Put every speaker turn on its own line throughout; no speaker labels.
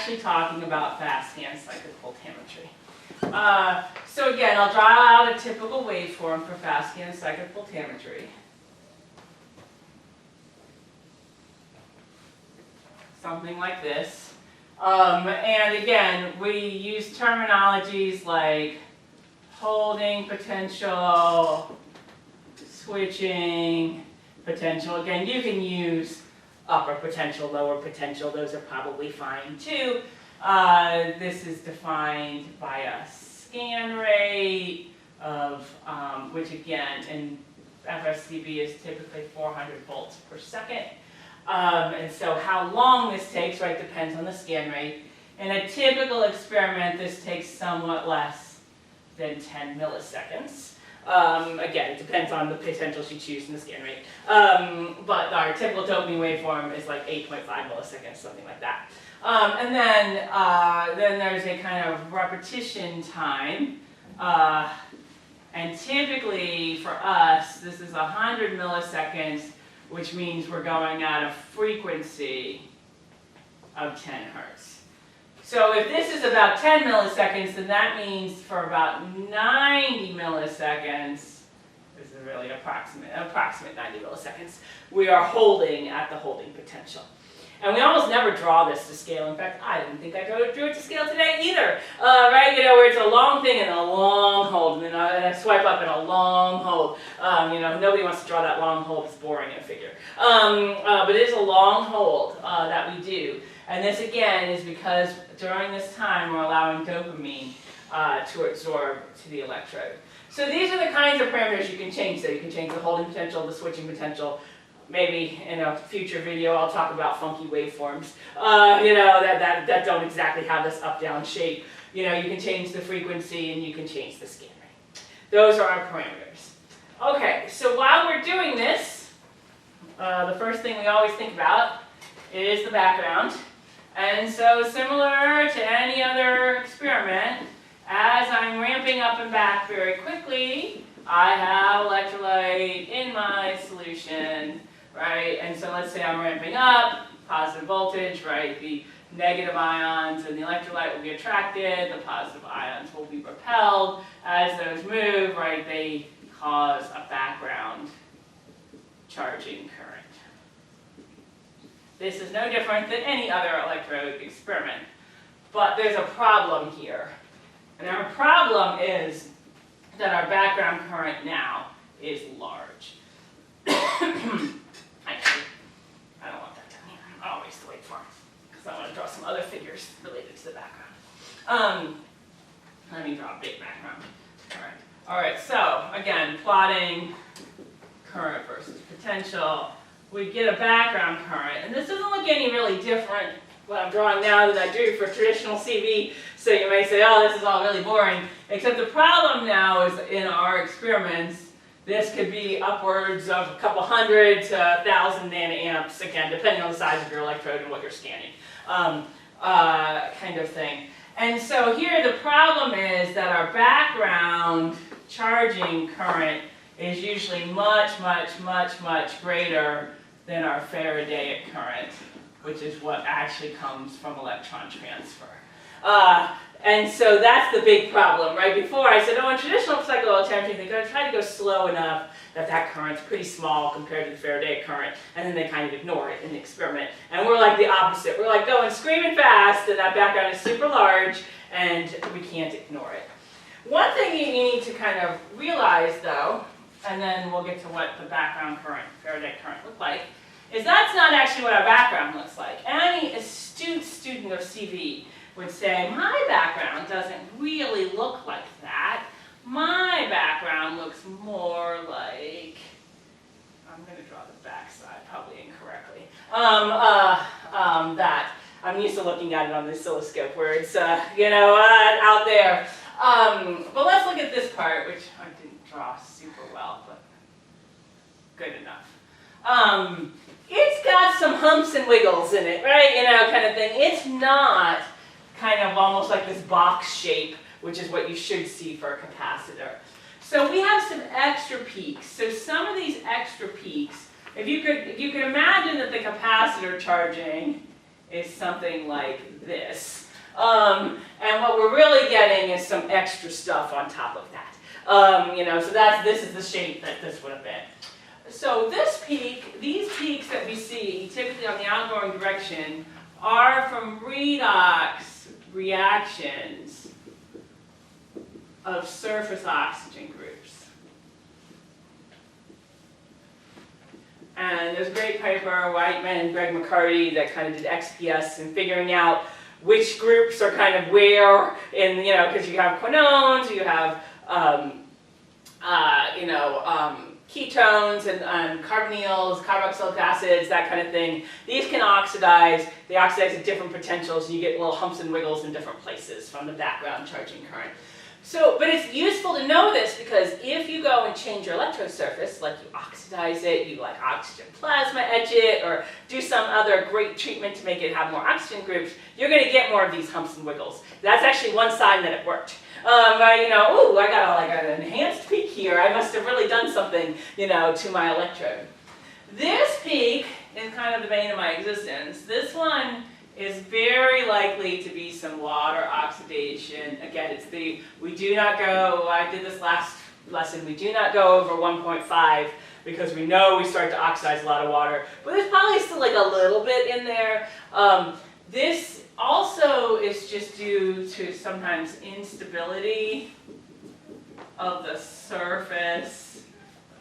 actually talking about fast scan cyclic voltammetry. So again, I'll draw out a typical waveform for fast scan cyclic voltammetry. Something like this. And again, we use terminologies like holding potential, switching potential. Again, you can use upper potential, lower potential. Those are probably fine too. This is defined by a scan rate of, which again in FSCV is typically 400 volts per second. And so how long this takes, right, depends on the scan rate. In a typical experiment, this takes somewhat less than 10 milliseconds. Again, it depends on the potentials you choose in the scan rate. But our typical dopamine waveform is like 8.5 milliseconds, something like that. And then there's a kind of repetition time. And typically for us, this is 100 milliseconds, which means we're going at a frequency of 10 hertz. So if this is about 10 milliseconds, then that means for about 90 milliseconds, this is really approximate 90 milliseconds, we are holding at the holding potential. And we almost never draw this to scale. In fact, I didn't think I drew it to scale today either. Right? You know, where it's a long thing and a long hold, and then I swipe up and a long hold. You know, nobody wants to draw that long hold. It's boring in a figure. But it is a long hold that we do. And this again is because during this time we're allowing dopamine to absorb to the electrode. So these are the kinds of parameters you can change. So you can change the holding potential, the switching potential. Maybe in a future video I'll talk about funky waveforms, you know, that don't exactly have this up-down shape. You know, you can change the frequency and you can change the scan rate. Those are our parameters. Okay, so while we're doing this, the first thing we always think about is the background. And so similar to any other experiment, as I'm ramping up and back very quickly, I have electrolyte in my solution. Right, and so let's say I'm ramping up, positive voltage, right, the negative ions and the electrolyte will be attracted, the positive ions will be repelled. As those move, right, they cause a background charging current. This is no different than any other electrode experiment, but there's a problem here. And our problem is that our background current now is large. Actually, I don't want that down here. I'll erase the waveform because I want to draw some other figures related to the background. Let me draw a big background. All right. So again, plotting current versus potential. We get a background current, and this doesn't look any really different what I'm drawing now than I drew for traditional CV. So you may say, oh, this is all really boring. Except the problem now is in our experiments. This could be upwards of a couple hundred to 1,000 nanoamps, again, depending on the size of your electrode and what you're scanning, kind of thing. And so here the problem is that our background charging current is usually much, much, much, much greater than our Faradaic current, which is what actually comes from electron transfer. And so that's the big problem, right? Before I said, oh, in traditional cyclic voltammetry, they're going to try to go slow enough that that current's pretty small compared to the Faradaic current, and then they kind of ignore it in the experiment. And we're like the opposite. We're like going screaming fast, and that background is super large, and we can't ignore it. One thing you need to kind of realize, though, and then we'll get to what the background current, Faradaic current, look like, is that's not actually what our background looks like. Any astute student of CV would say, my background doesn't really look like that. My background looks more like, I'm going to draw the back side probably incorrectly, that. I'm used to looking at it on the oscilloscope where it's, you know, out there. But let's look at this part, which I didn't draw super well, but good enough. It's got some humps and wiggles in it, right? You know, kind of thing. It's not kind of almost like this box shape, which is what you should see for a capacitor. So we have some extra peaks. So some of these extra peaks, if you could imagine that the capacitor charging is something like this. And what we're really getting is some extra stuff on top of that. You know, so this is the shape that this would have been. So this peak, these peaks that we see typically on the outgoing direction are from redox reactions of surface oxygen groups. And there's a great paper, Whiteman and Greg McCarty, that kind of did XPS and figuring out which groups are kind of where in, you know, because you have quinones, you have, ketones and carbonyls, carboxylic acids, that kind of thing. These can oxidize. They oxidize at different potentials, and you get little humps and wiggles in different places from the background charging current. So, but it's useful to know this because if you go and change your electrode surface, like you oxidize it, you like oxygen plasma etch it, or do some other great treatment to make it have more oxygen groups, you're going to get more of these humps and wiggles. That's actually one sign that it worked. You know, ooh, I got like an enhanced peak here. I must have really done something, you know, to my electrode. This peak is kind of the bane of my existence. This one is very likely to be some water oxidation. Again, it's we do not go, I did this last lesson, we do not go over 1.5 because we know we start to oxidize a lot of water. But there's probably still like a little bit in there. This also is just due to sometimes instability of the surface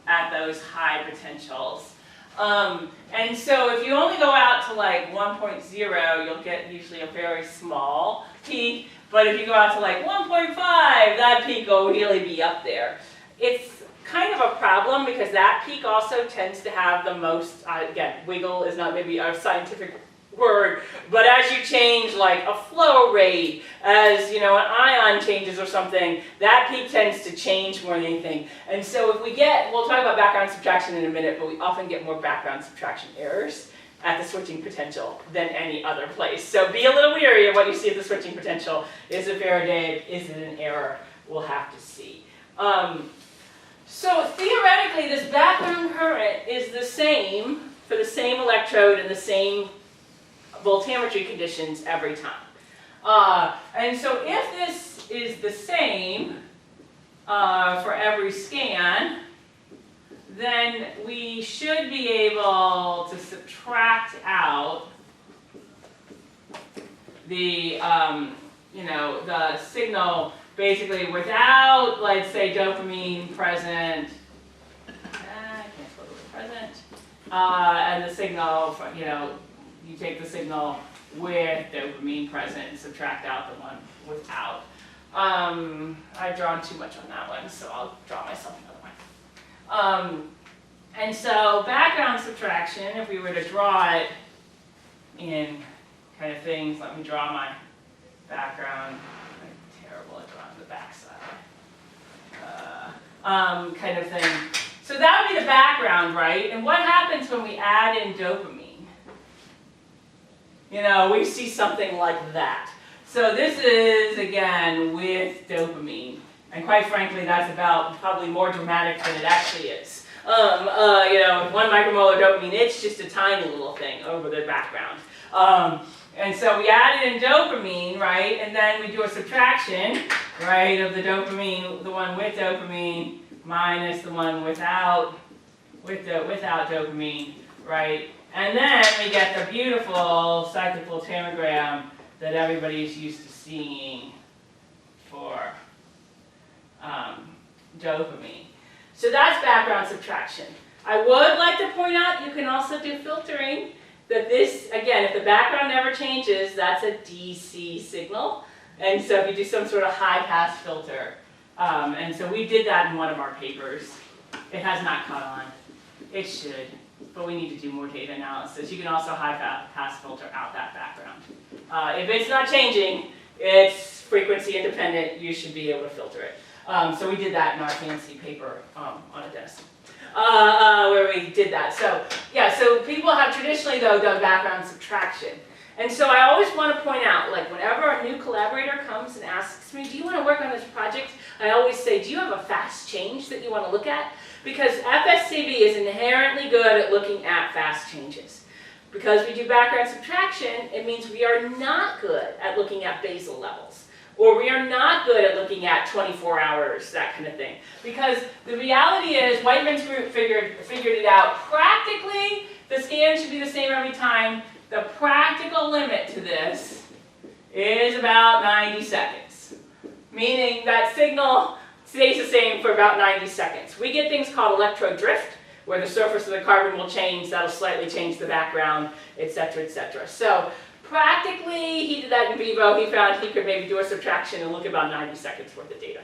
at those high potentials. And so if you only go out to like 1.0, you'll get usually a very small peak. But if you go out to like 1.5, that peak will really be up there. It's kind of a problem because that peak also tends to have the most, again, wiggle is not maybe a scientific word, but as you change like a flow rate, as you know, an ion changes or something, that peak tends to change more than anything. And so if we get, we'll talk about background subtraction in a minute, but we often get more background subtraction errors at the switching potential than any other place. So be a little weary of what you see at the switching potential. Is it Faraday? Is it an error? We'll have to see. So theoretically, this background current is the same for the same electrode and the same voltammetry conditions every time. And so if this is the same for every scan, then we should be able to subtract out the, the signal basically without, let's say, dopamine present, I can't spell the word present, and the signal, you take the signal with dopamine present and subtract out the one without. I've drawn too much on that one, so I'll draw myself another one. And so background subtraction, if we were to draw it in kind of things, let me draw my background. I'm terrible at drawing the backside. Kind of thing. So that would be the background, right? And what happens when we add in dopamine? We see something like that. So this is, again, with dopamine. And quite frankly, that's about probably more dramatic than it actually is. With 1 micromolar dopamine, it's just a tiny little thing over the background. And so we added in dopamine, right? And then we do a subtraction, right, of the dopamine, the one with dopamine, minus the one without dopamine, right? And then we get the beautiful cyclic voltammogram that everybody's used to seeing for dopamine. So that's background subtraction. I would like to point out you can also do filtering. That this, again, if the background never changes, that's a DC signal. And so if you do some sort of high-pass filter, and so we did that in one of our papers. It has not caught on. It should. But we need to do more data analysis. You can also high-pass filter out that background. If it's not changing, it's frequency independent, you should be able to filter it. So we did that in our fancy paper on a desk, where we did that. So yeah, so people have traditionally, though, done background subtraction. And so I always want to point out, like whenever a new collaborator comes and asks me, do you want to work on this project? I always say, do you have a fast change that you want to look at? Because FSCV is inherently good at looking at fast changes. Because we do background subtraction, it means we are not good at looking at basal levels. Or we are not good at looking at 24 hours, that kind of thing. Because the reality is, Whiteman's group figured it out. Practically, the scan should be the same every time. The practical limit to this is about 90 seconds. Meaning that signal stays the same for about 90 seconds. We get things called electrode drift, where the surface of the carbon will change, that'll slightly change the background, etc., etc. So practically, he did that in vivo. He found he could maybe do a subtraction and look at about 90 seconds worth of data.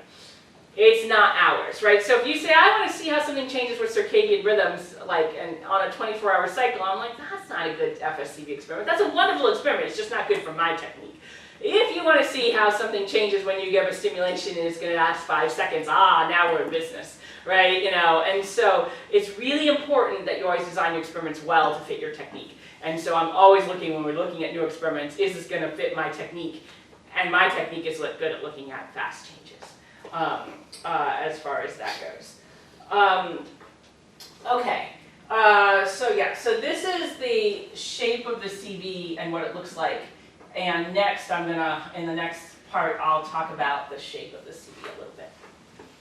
It's not hours, right? So if you say, I want to see how something changes with circadian rhythms, like on a 24-hour cycle, I'm like, that's not a good FSCV experiment. That's a wonderful experiment. It's just not good for my technique. If you want to see how something changes when you give a stimulation and it's going to last 5 seconds, now we're in business, right? And so it's really important that you always design your experiments well to fit your technique. And so I'm always looking, when we're looking at new experiments, is this going to fit my technique? And my technique is good at looking at fast changes, as far as that goes. Okay, so this is the shape of the CV and what it looks like. And next, in the next part, I'll talk about the shape of the CV a little bit.